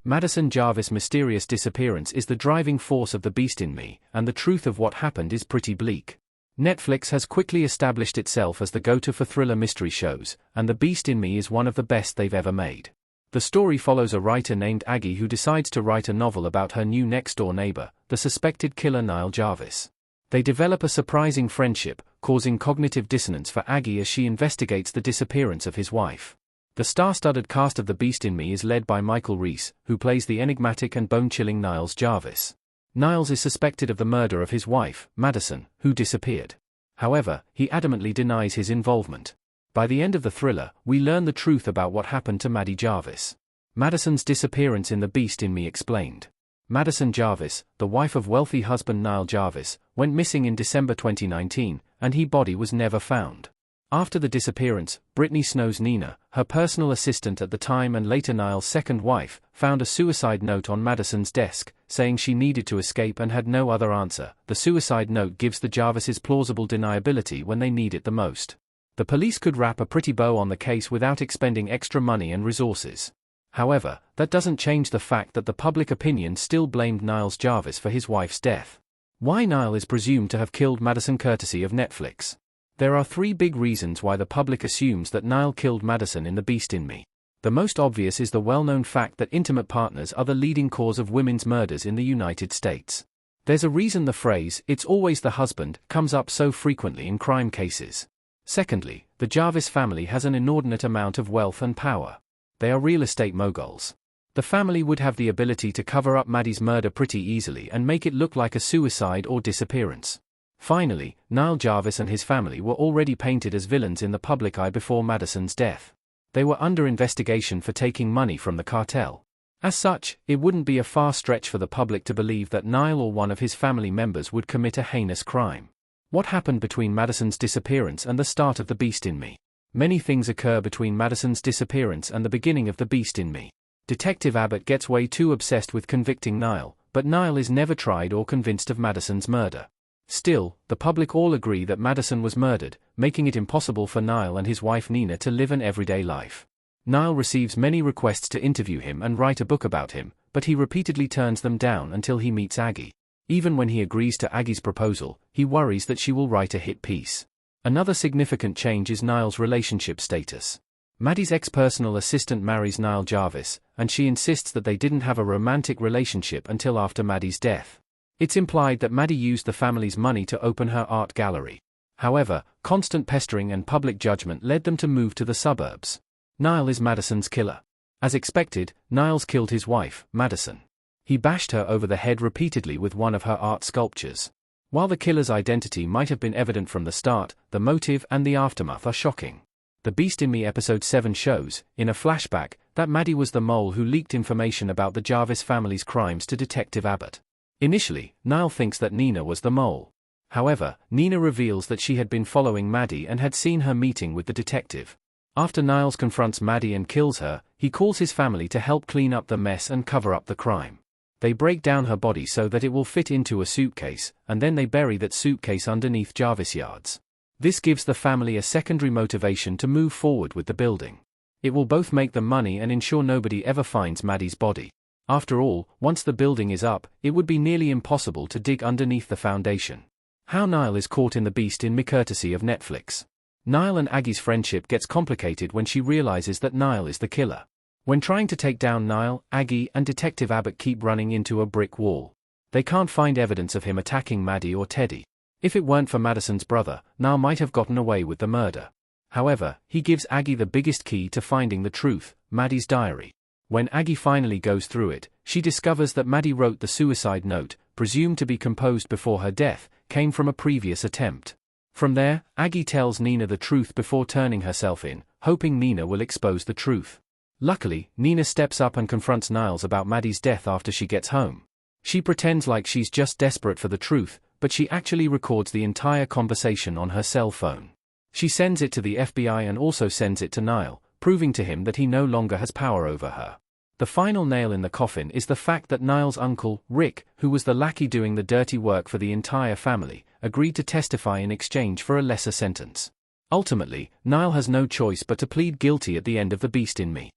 Madison Jarvis' mysterious disappearance is the driving force of The Beast in Me, and the truth of what happened is pretty bleak. Netflix has quickly established itself as the go-to for thriller mystery shows, and The Beast in Me is one of the best they've ever made. The story follows a writer named Aggie who decides to write a novel about her new next-door neighbor, the suspected killer Nile Jarvis. They develop a surprising friendship, causing cognitive dissonance for Aggie as she investigates the disappearance of his wife. The star-studded cast of The Beast in Me is led by Michael Reese, who plays the enigmatic and bone-chilling Niles Jarvis. Niles is suspected of the murder of his wife, Madison, who disappeared. However, he adamantly denies his involvement. By the end of the thriller, we learn the truth about what happened to Maddie Jarvis. Madison's disappearance in The Beast in Me explained. Madison Jarvis, the wife of wealthy husband Nile Jarvis, went missing in December 2019, and her body was never found. After the disappearance, Brittany Snow's Nina, her personal assistant at the time and later Nile's second wife, found a suicide note on Madison's desk, saying she needed to escape and had no other answer. The suicide note gives the Jarvises plausible deniability when they need it the most. The police could wrap a pretty bow on the case without expending extra money and resources. However, that doesn't change the fact that the public opinion still blamed Niles Jarvis for his wife's death. Why Nile is presumed to have killed Madison courtesy of Netflix. There are three big reasons why the public assumes that Nile killed Madison in The Beast in Me. The most obvious is the well-known fact that intimate partners are the leading cause of women's murders in the United States. There's a reason the phrase, "it's always the husband," comes up so frequently in crime cases. Secondly, the Jarvis family has an inordinate amount of wealth and power. They are real estate moguls. The family would have the ability to cover up Maddie's murder pretty easily and make it look like a suicide or disappearance. Finally, Nile Jarvis and his family were already painted as villains in the public eye before Madison's death. They were under investigation for taking money from the cartel. As such, it wouldn't be a far stretch for the public to believe that Nile or one of his family members would commit a heinous crime. What happened between Madison's disappearance and the start of The Beast in Me? Many things occur between Madison's disappearance and the beginning of The Beast in Me. Detective Abbott gets way too obsessed with convicting Nile, but Nile is never tried or convinced of Madison's murder. Still, the public all agree that Madison was murdered, making it impossible for Nile and his wife Nina to live an everyday life. Nile receives many requests to interview him and write a book about him, but he repeatedly turns them down until he meets Aggie. Even when he agrees to Aggie's proposal, he worries that she will write a hit piece. Another significant change is Nile's relationship status. Maddie's ex-personal assistant marries Nile Jarvis, and she insists that they didn't have a romantic relationship until after Maddie's death. It's implied that Maddie used the family's money to open her art gallery. However, constant pestering and public judgment led them to move to the suburbs. Nile is Madison's killer. As expected, Niles killed his wife, Madison. He bashed her over the head repeatedly with one of her art sculptures. While the killer's identity might have been evident from the start, the motive and the aftermath are shocking. The Beast in Me episode 7 shows, in a flashback, that Maddie was the mole who leaked information about the Jarvis family's crimes to Detective Abbott. Initially, Nile thinks that Nina was the mole. However, Nina reveals that she had been following Maddie and had seen her meeting with the detective. After Niles confronts Maddie and kills her, he calls his family to help clean up the mess and cover up the crime. They break down her body so that it will fit into a suitcase, and then they bury that suitcase underneath Jarvis yards. This gives the family a secondary motivation to move forward with the building. It will both make them money and ensure nobody ever finds Maddie's body. After all, once the building is up, it would be nearly impossible to dig underneath the foundation. How Nile is caught in The Beast in Me courtesy of Netflix. Nile and Aggie's friendship gets complicated when she realizes that Nile is the killer. When trying to take down Nile, Aggie and Detective Abbott keep running into a brick wall. They can't find evidence of him attacking Maddie or Teddy. If it weren't for Madison's brother, Nile might have gotten away with the murder. However, he gives Aggie the biggest key to finding the truth, Maddie's diary. When Aggie finally goes through it, she discovers that Maddie wrote the suicide note, presumed to be composed before her death, came from a previous attempt. From there, Aggie tells Nina the truth before turning herself in, hoping Nina will expose the truth. Luckily, Nina steps up and confronts Niles about Maddie's death after she gets home. She pretends like she's just desperate for the truth, but she actually records the entire conversation on her cell phone. She sends it to the FBI and also sends it to Nile, proving to him that he no longer has power over her. The final nail in the coffin is the fact that Nile's uncle, Rick, who was the lackey doing the dirty work for the entire family, agreed to testify in exchange for a lesser sentence. Ultimately, Nile has no choice but to plead guilty at the end of The Beast in Me.